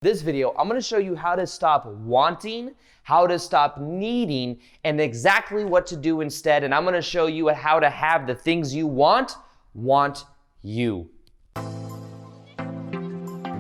This video, I'm gonna show you how to stop wanting, how to stop needing, and exactly what to do instead. And I'm gonna show you how to have the things you want you.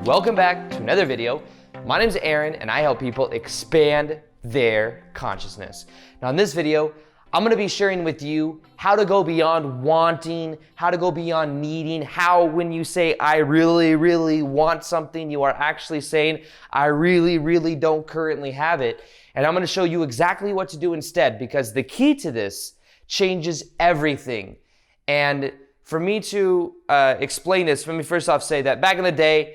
Welcome back to another video. My name's Aaron, and I help people expand their consciousness. Now in this video, I'm gonna be sharing with you how to go beyond wanting, how to go beyond needing, how when you say, I really want something, you are actually saying, I really don't currently have it. And I'm gonna show you exactly what to do instead, because the key to this changes everything. And for me to explain this, let me first off say that back in the day,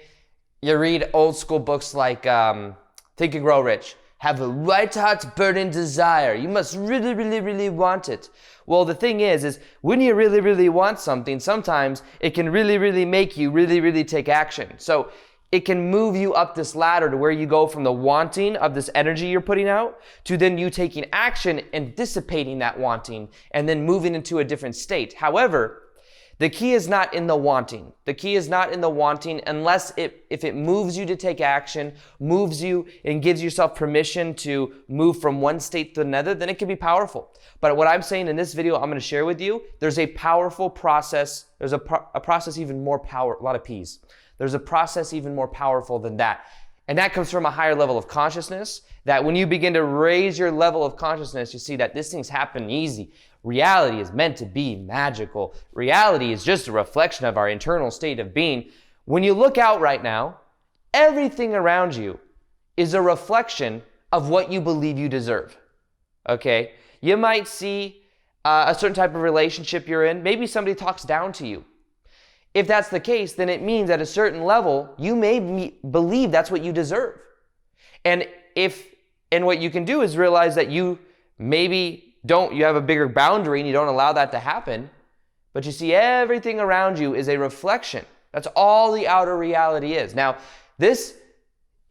you read old school books like Think and Grow Rich. Have a white hot burning desire. You must really want it. Well, the thing is when you really want something, sometimes it can really make you really take action. So it can move you up this ladder to where you go from the wanting of this energy you're putting out to then you taking action and dissipating that wanting and then moving into a different state. However, the key is not in the wanting. The key is not in the wanting unless if it moves you to take action, moves you and gives yourself permission to move from one state to another, then it can be powerful. But what I'm saying in this video, I'm going to share with you, there's a powerful process. There's a process even more power, a lot of P's. There's a process even more powerful than that. And that comes from a higher level of consciousness, that when you begin to raise your level of consciousness, you see that this thing's happen easy. Reality is meant to be magical. Reality is just a reflection of our internal state of being. When you look out right now, everything around you is a reflection of what you believe you deserve. Okay? You might see a certain type of relationship you're in. Maybe somebody talks down to you. If that's the case, then it means at a certain level, you may believe that's what you deserve. And what you can do is realize that you maybe you have a bigger boundary and you don't allow that to happen, but you see everything around you is a reflection. That's all the outer reality is. Now, this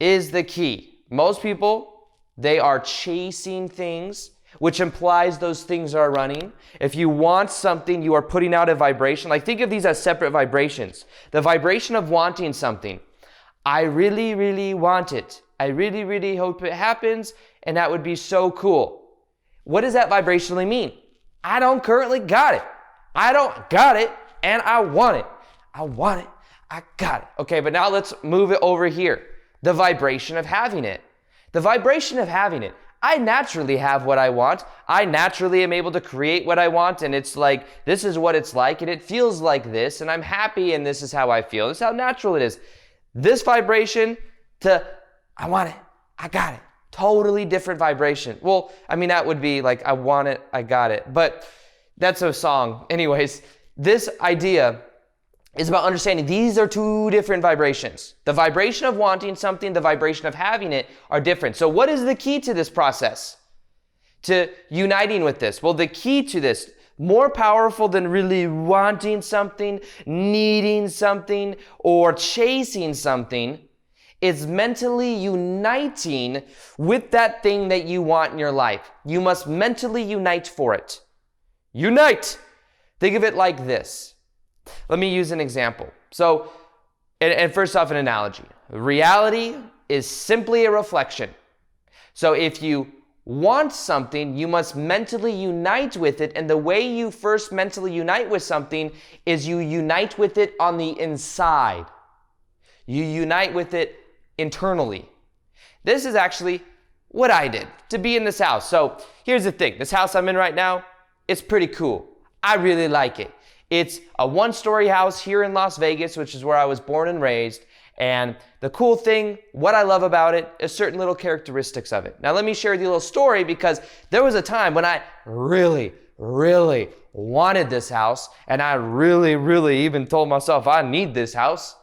is the key. Most people, they are chasing things, which implies those things are running. If you want something, you are putting out a vibration. Like think of these as separate vibrations. The vibration of wanting something. I really want it. I really hope it happens, and that would be so cool. What does that vibrationally mean? I don't currently got it. I don't got it, and I want it. I want it. I got it. Okay, but now let's move it over here. The vibration of having it. The vibration of having it. I naturally have what I want. I naturally am able to create what I want, and it's like, this is what it's like, and it feels like this, and I'm happy, and this is how I feel. This is how natural it is. This vibration to, I want it. I got it. Totally different vibration. Well, I mean, that would be like, I want it, I got it. But that's a song. Anyways, this idea is about understanding these are two different vibrations. The vibration of wanting something, the vibration of having it are different. So what is the key to this process? To uniting with this? Well, the key to this, more powerful than really wanting something, needing something, or chasing something, is mentally uniting with that thing that you want in your life. You must mentally unite for it. Unite! Think of it like this. Let me use an example. So, and first off, an analogy. Reality is simply a reflection. So if you want something, you must mentally unite with it. And the way you first mentally unite with something is you unite with it on the inside. You unite with it internally. This is actually what I did to be in this house. So here's the thing. This house I'm in right now, it's pretty cool. I really like it. It's a one-story house here in Las Vegas, which is where I was born and raised. And the cool thing, what I love about it, is certain little characteristics of it. Now let me share with you a little story, because there was a time when I really wanted this house, and I really even told myself I need this house.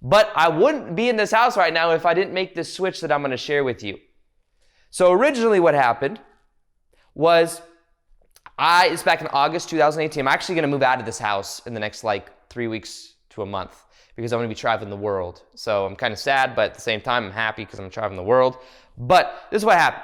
But I wouldn't be in this house right now if I didn't make this switch that I'm going to share with you. So originally what happened was, it's back in August 2018. I'm actually going to move out of this house in the next 3 weeks to a month, because I'm going to be traveling the world. So I'm kind of sad, but at the same time, I'm happy because I'm traveling the world. But this is what happened.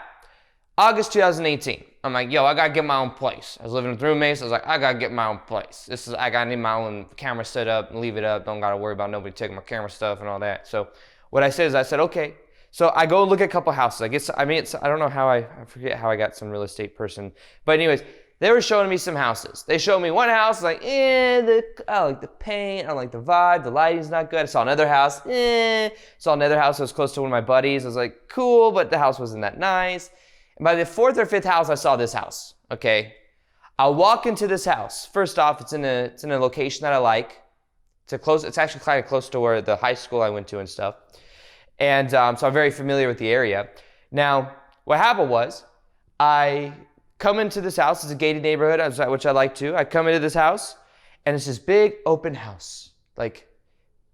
August 2018. I'm like, yo, I got to get my own place. I was living with roommates. I was like, I got to get my own place. I got to need my own camera set up and leave it up. Don't got to worry about nobody taking my camera stuff and all that. So what I said is I said, okay. So I go look at a couple houses. I don't know how I forget how I got some real estate person. But anyways, they were showing me some houses. They showed me one house, like, I like the paint, I don't like the vibe, the lighting's not good. I saw another house, Saw another house that was close to one of my buddies. I was like, cool, but the house wasn't that nice. And by the fourth or fifth house, I saw this house, okay? I'll walk into this house. First off, it's in a location that I like. It's actually kind of close to where the high school I went to and stuff. And so I'm very familiar with the area. Now, what happened was, I come into this house. It's a gated neighborhood, which I like too. I come into this house, and it's this big open house. Like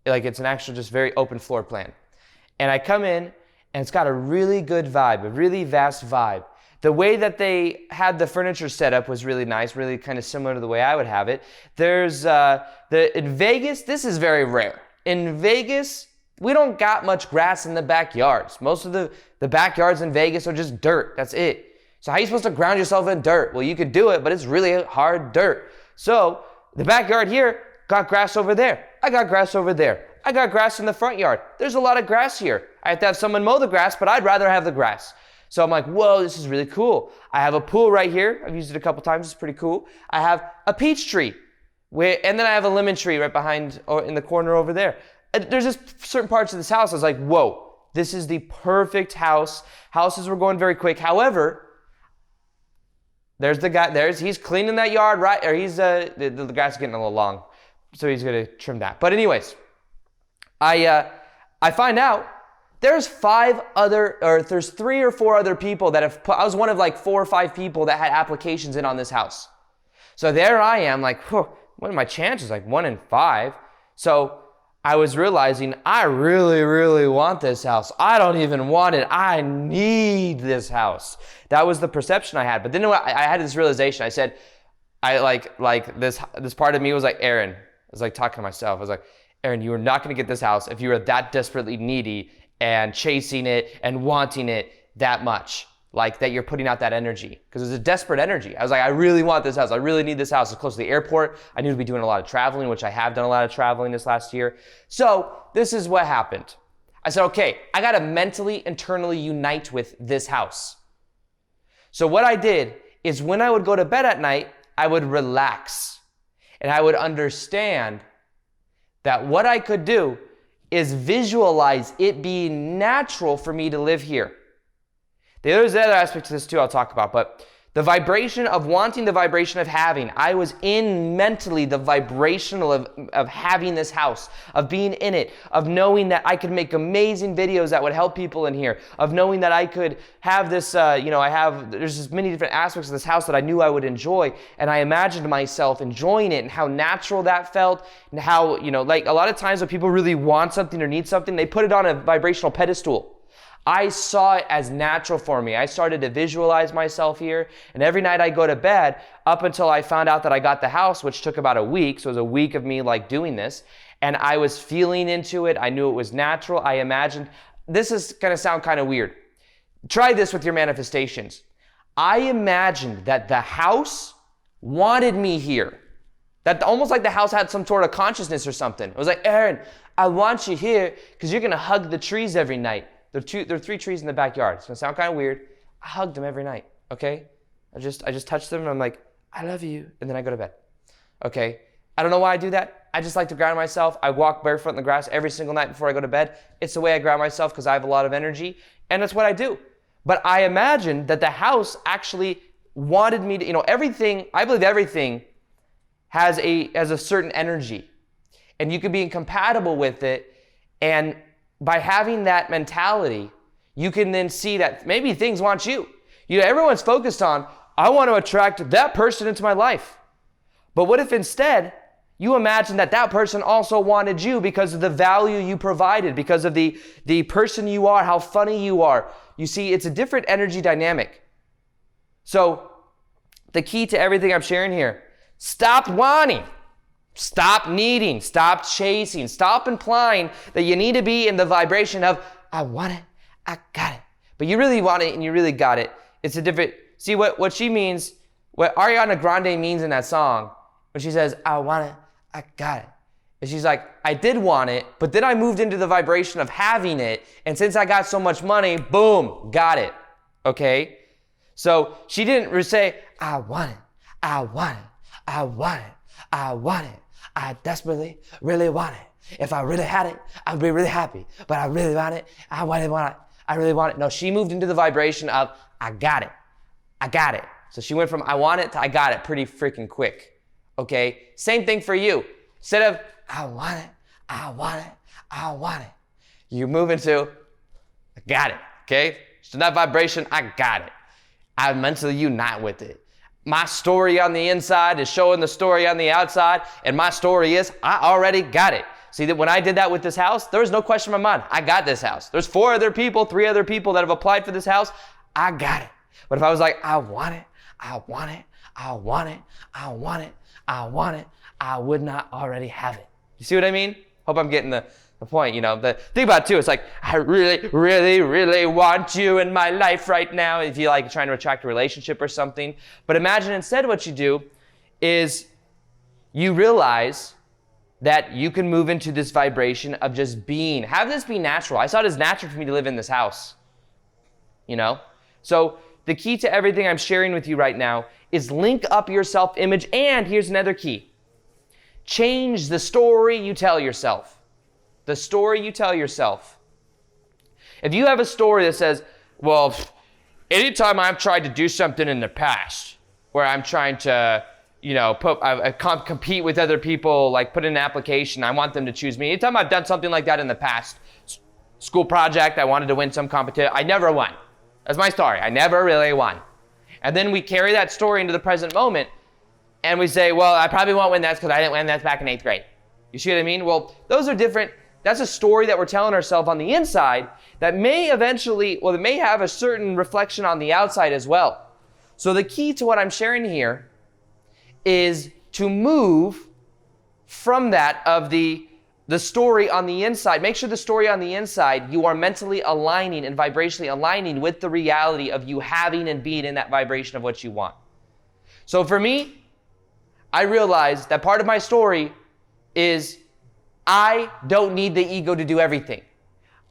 it's an actual just very open floor plan. And I come in, and it's got a really good vibe, a really vast vibe. The way that they had the furniture set up was really nice, really kind of similar to the way I would have it. In Vegas, this is very rare. In Vegas, we don't got much grass in the backyards. Most of the backyards in Vegas are just dirt. That's it. So how are you supposed to ground yourself in dirt? Well, you could do it, but it's really hard dirt. So the backyard here got grass over there. I got grass over there. I got grass in the front yard. There's a lot of grass here. I have to have someone mow the grass, but I'd rather have the grass. So I'm like, whoa, this is really cool. I have a pool right here. I've used it a couple times. It's pretty cool. I have a peach tree, and then I have a lemon tree right behind or in the corner over there. There's just certain parts of this house. I was like, whoa, this is the perfect house. Houses were going very quick. However, there's the guy. He's cleaning that yard, right? Or the grass is getting a little long, so he's gonna trim that. But anyways, I find out there's 3 or 4 other people that have I was one of like 4 or 5 people that had applications in on this house. So there I am, like, what are my chances? Like 1 in 5. So I was realizing I really, really want this house. I don't even want it. I need this house. That was the perception I had. But then I had this realization. I said, this part of me was like, Aaron, I was like talking to myself. I was like, Aaron, you are not going to get this house if you are that desperately needy and chasing it and wanting it that much. Like that you're putting out that energy, because it's a desperate energy. I was like, I really want this house. I really need this house. It's close to the airport. I need to be doing a lot of traveling, which I have done a lot of traveling this last year. So this is what happened. I said, okay, I got to mentally, internally unite with this house. So what I did is when I would go to bed at night, I would relax and I would understand that what I could do is visualize it being natural for me to live here. There's another aspect to this too I'll talk about, but the vibration of wanting, the vibration of having. I was in mentally the vibrational of having this house, of being in it, of knowing that I could make amazing videos that would help people in here, of knowing that I could have this, there's just many different aspects of this house that I knew I would enjoy, and I imagined myself enjoying it and how natural that felt, and how, like a lot of times when people really want something or need something, they put it on a vibrational pedestal. I saw it as natural for me. I started to visualize myself here, and every night I go to bed up until I found out that I got the house, which took about a week. So it was a week of me like doing this, and I was feeling into it. I knew it was natural. I imagined, this is going to sound kind of weird. Try this with your manifestations. I imagined that the house wanted me here. That almost like the house had some sort of consciousness or something. It was like, Aaron, I want you here because you're going to hug the trees every night. There are 3 trees in the backyard. It's gonna sound kind of weird. I hugged them every night, okay? I just touch them and I'm like, I love you, and then I go to bed, okay? I don't know why I do that. I just like to ground myself. I walk barefoot in the grass every single night before I go to bed. It's the way I ground myself because I have a lot of energy, and that's what I do. But I imagined that the house actually wanted me to, everything, I believe everything has a certain energy, and you can be incompatible with it, and by having that mentality, you can then see that maybe things want you. Everyone's focused on, I want to attract that person into my life. But what if instead you imagine that that person also wanted you because of the value you provided, because of the person you are, how funny you are? You see, it's a different energy dynamic. So the key to everything I'm sharing here, stop wanting. Stop needing, stop chasing, stop implying that you need to be in the vibration of, I want it, I got it. But you really want it and you really got it. It's a different, see what she means, what Ariana Grande means in that song, when she says, I want it, I got it. And she's like, I did want it, but then I moved into the vibration of having it. And since I got so much money, boom, got it. Okay? So she didn't say, I want it, I want it, I want it, I want it. I desperately, really want it. If I really had it, I'd be really happy. But I really want it, I really want it, I really want it. No, she moved into the vibration of, I got it, I got it. So she went from I want it to I got it pretty freaking quick. Okay? Same thing for you. Instead of, I want it, I want it, I want it, you move into, I got it. Okay? So that vibration, I got it. I mentally unite with it. My story on the inside is showing the story on the outside, and my story is, I already got it. See, that when I did that with this house, there was no question in my mind. I got this house. There's 3 other people that have applied for this house. I got it. But if I was like, I want it, I want it, I want it, I want it, I want it, I would not already have it. You see what I mean? Hope I'm getting the point, The thing about it too, it's like, I really, really, really want you in my life right now. If you like trying to attract a relationship or something. But imagine instead what you do is you realize that you can move into this vibration of just being. Have this be natural. I saw it as natural for me to live in this house. So the key to everything I'm sharing with you right now is link up your self-image. And here's another key. Change the story you tell yourself. The story you tell yourself. If you have a story that says, well, anytime I've tried to do something in the past where I'm trying to, compete with other people, like put in an application, I want them to choose me. Anytime I've done something like that in the past, school project, I wanted to win some competition, I never won. That's my story. I never really won. And then we carry that story into the present moment and we say, well, I probably won't win that because I didn't win that back in 8th grade. You see what I mean? Well, those are different. That's a story that we're telling ourselves on the inside that may that may have a certain reflection on the outside as well. So the key to what I'm sharing here is to move from that of the story on the inside. Make sure the story on the inside, you are mentally aligning and vibrationally aligning with the reality of you having and being in that vibration of what you want. So for me, I realized that part of my story is I don't need the ego to do everything.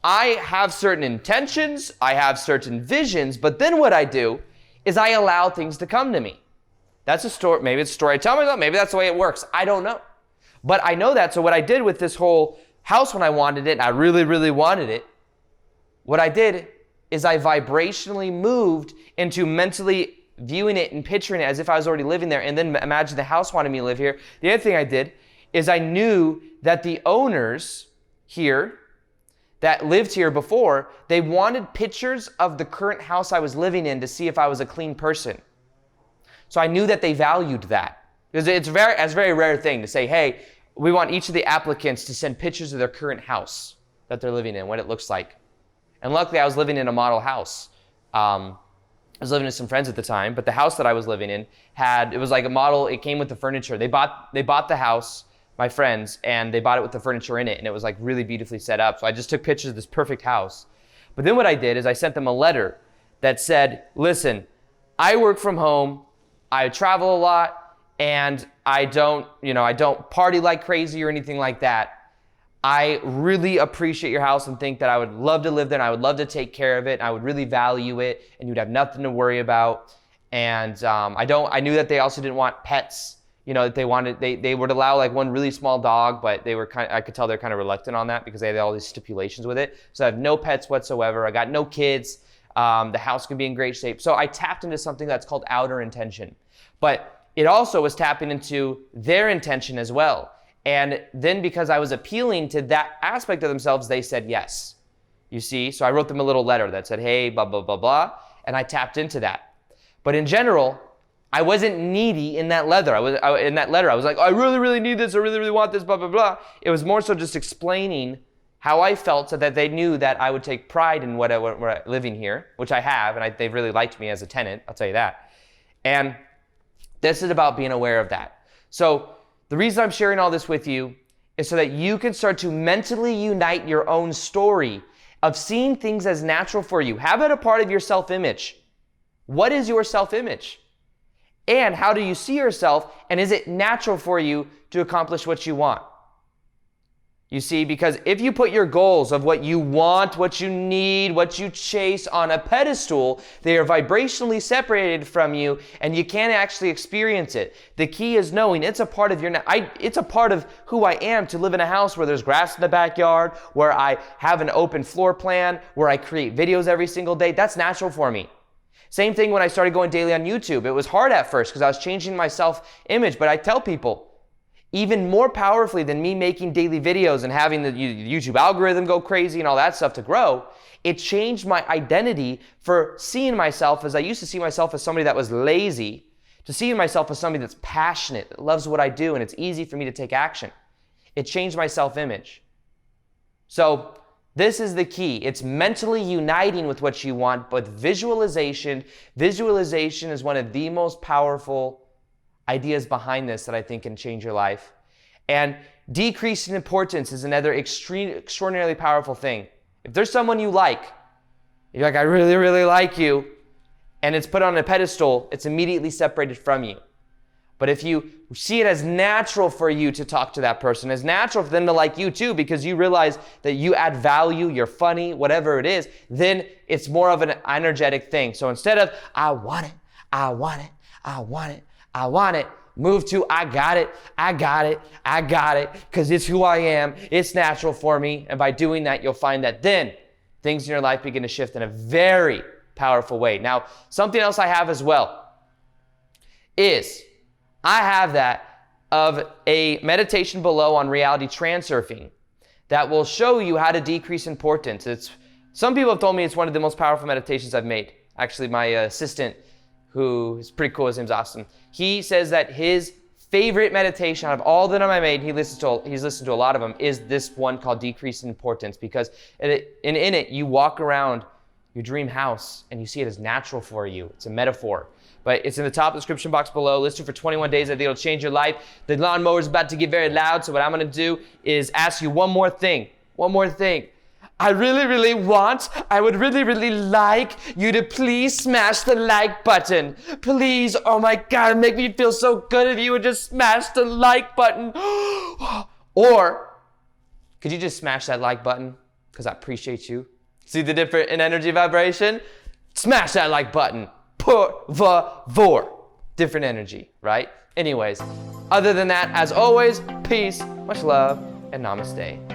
I have certain intentions, I have certain visions, but then what I do is I allow things to come to me. That's a story, maybe it's a story I tell myself, maybe that's the way it works, I don't know. But I know that, so what I did with this whole house when I wanted it, and I really, really wanted it, what I did is I vibrationally moved into mentally viewing it and picturing it as if I was already living there, and then imagine the house wanted me to live here. The other thing I did is I knew that the owners here that lived here before, they wanted pictures of the current house I was living in to see if I was a clean person. So I knew that they valued that. Because it's a very rare thing to say, hey, we want each of the applicants to send pictures of their current house that they're living in, what it looks like. And luckily I was living in a model house. I was living with some friends at the time, but the house that I was living in it was like a model, it came with the furniture. They bought the house, my friends, and they bought it with the furniture in it, and it was like really beautifully set up. So I just took pictures of this perfect house. But then what I did is I sent them a letter that said, listen, I work from home, I travel a lot, and I don't party like crazy or anything like that. I really appreciate your house and think that I would love to live there and I would love to take care of it. And I would really value it and you'd have nothing to worry about. And I knew that they also didn't want pets, that they would allow like one really small dog, but I could tell they're kind of reluctant on that because they had all these stipulations with it. So I have no pets whatsoever. I got no kids. The house can be in great shape. So I tapped into something that's called outer intention. But it also was tapping into their intention as well. And then because I was appealing to that aspect of themselves, they said yes. You see? So I wrote them a little letter that said, hey, blah, blah, blah, blah. And I tapped into that. But in general, I wasn't needy in that letter. I was like, I really, really need this. I really, really want this, blah, blah, blah. It was more so just explaining how I felt so that they knew that I would take pride in what I living here, which I have. And they've really liked me as a tenant. I'll tell you that. And this is about being aware of that. So the reason I'm sharing all this with you is so that you can start to mentally unite your own story of seeing things as natural for you. Have it a part of your self-image. What is your self-image? And how do you see yourself? And is it natural for you to accomplish what you want? You see, because if you put your goals of what you want, what you need, what you chase on a pedestal, they are vibrationally separated from you and you can't actually experience it. The key is knowing it's a part of it's a part of who I am to live in a house where there's grass in the backyard, where I have an open floor plan, where I create videos every single day. That's natural for me. Same thing when I started going daily on YouTube. It was hard at first because I was changing my self-image, but I tell people, even more powerfully than me making daily videos and having the YouTube algorithm go crazy and all that stuff to grow, it changed my identity for seeing myself as I used to see myself as somebody that was lazy, to seeing myself as somebody that's passionate, that loves what I do, and it's easy for me to take action. It changed my self-image. So this is the key. It's mentally uniting with what you want, but visualization is one of the most powerful ideas behind this that I think can change your life. And decreasing importance is another extraordinarily powerful thing. If there's someone you like, you're like, I really, really like you, and it's put on a pedestal, it's immediately separated from you. But if you see it as natural for you to talk to that person, as natural for them to like you too, because you realize that you add value, you're funny, whatever it is, then it's more of an energetic thing. So instead of, I want it, I want it, I want it, I want it, move to I got it, I got it, I got it, because it's who I am, it's natural for me. And by doing that, you'll find that then things in your life begin to shift in a very powerful way. Now, something else I have as well is I have that of a meditation below on reality transurfing that will show you how to decrease importance. Some people have told me it's one of the most powerful meditations I've made. Actually, my assistant, who is pretty cool, his name's Austin, he says that his favorite meditation out of all that I made, he's listened to a lot of them, is this one called Decrease in Importance, because in it, you walk around your dream house and you see it as natural for you. It's a metaphor. But it's in the top description box below. Listen for 21 days. I think it'll change your life. The lawnmower is about to get very loud, so what I'm going to do is ask you one more thing. One more thing. I would really like you to please smash the like button. Please, oh my God, it'd make me feel so good if you would just smash the like button. Or, could you just smash that like button? Because I appreciate you. See the difference in energy vibration? Smash that like button. Por favor. Different energy, right? Anyways, other than that, as always, peace, much love, and namaste.